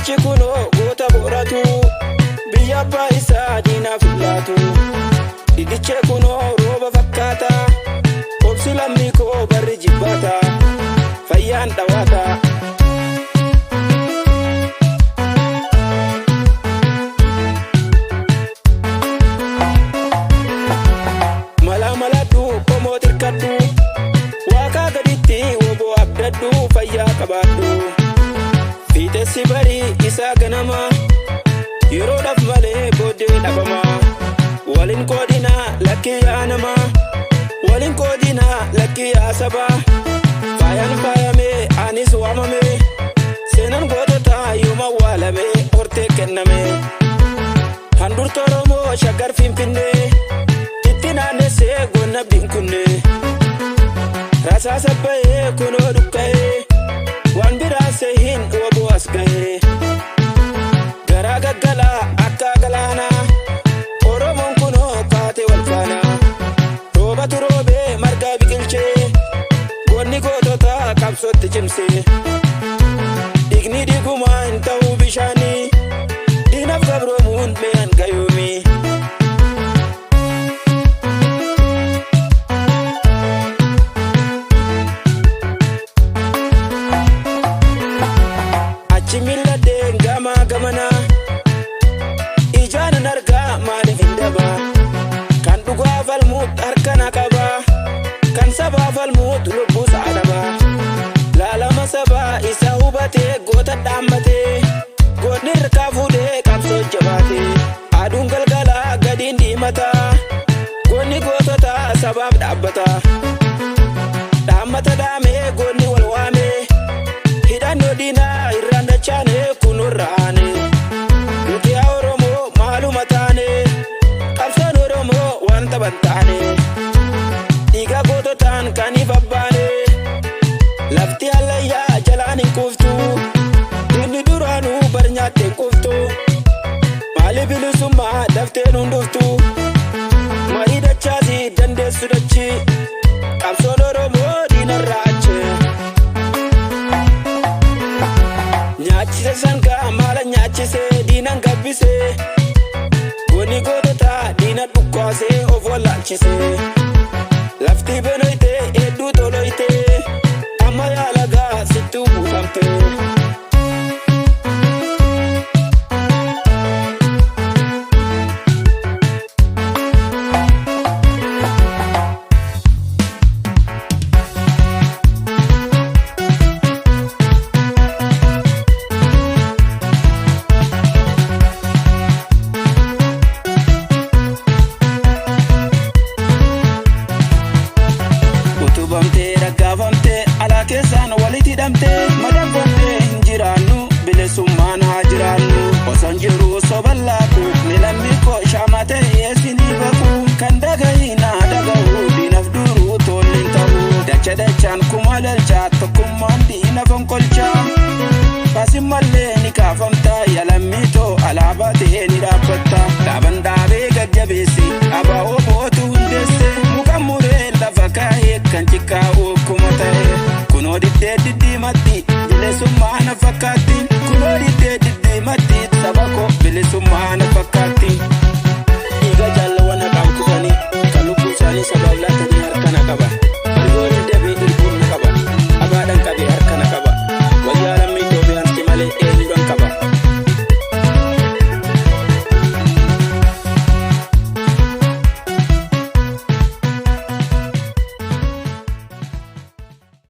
Gurraachi kunoo goota boratu biyya abbaa isaa diinaaf laatu. Dhiigichee kunoo rooba fakkaata obsi lammii koo barri jibbaata fayyaan dhawaata. Maladhu qomoo tirkadhu waaqa gaditti woboo abdadhu fayyaa qabaadhu. Fiixessi barii isaa ganama yeroodhaaf malee booddee dhabama. Waliin qoodinaa lakkii yaa nama waliin qoodinaa lakkii yaa saba. Faayaan faayamee anis waamame seenaan goototaa yooma awwaalame hortee kenname. Handhuurta Oromoo Shaggar Finfinnee naannessee goonna abdiin kunne. Rasaasa ba'ee kunoo dhukka'ee waan biraasee hin woboo as ga'ee. Garaa gaggalaa akka galaanaa Oromoon kunoo kaatee wal faanaa. Roobatu roobee margaa biqilchee goonni goototaa qabsootti cimsee. Dhiigni dhiigumaa hin ta'uu bishaanii diinaaf gabroomuun mi'aan gayoomii. Chimilladeen gama gamana ijaan argaa maaliif hin daba. Kan dhugaa falmuut harkana qaba kan sabaa falmuut lubbuu isaa dhaba. Laalama sabaa isa hubatee goota dhaammatee goonni hirkaa fuudhee qabsoo jabaatee. Aduun galgalaa gadiin diimataa goonni goototaa sabaaf dhaabbata. Dhaammata dhaamee goonni wal waamee hidhannoo diinaa irraan dachaane kunurraane. Nuti yaa Oromoo maaluma taane qabsoon Oromoo waan taphan taane. Dhiiga goototaan kaniif abbaane lafti hallayyaa jalaan hin kuuftu. Inni duraanuu bar nyaatte hin kuuftu. Maali bilisummaa dafteen hunduftu marii dachaasii dandeessu dachi qabsoon Oromoo diinarraa achi. Nyaachise sangaa maala nyaachise diinan gabbise goonni goototaa diina dhukkaasee of wallaalchise. Lafti benoyte hedduu toloyte amma yaalagaa sittuu buufamte. Utubamtee raggaafamtee alaa keessaan walitti hidhamtee madaqfamtee hin jiraannu bilisummaan haa jiraannu. Osoo jiru soban laaku milammii koo shaamatee eessinii baku. Kan dhagahinaa dhagahu diinaaf duruu tolli hin ta'u. Dacha dachaan kuma dalchaa tokkummaan diina fonkolchaa. Baasin mallee ni kaafamta yalammii too alaabaa ta'ee ni dhaabbatta. Dhaaban dhaabee gajjabeesse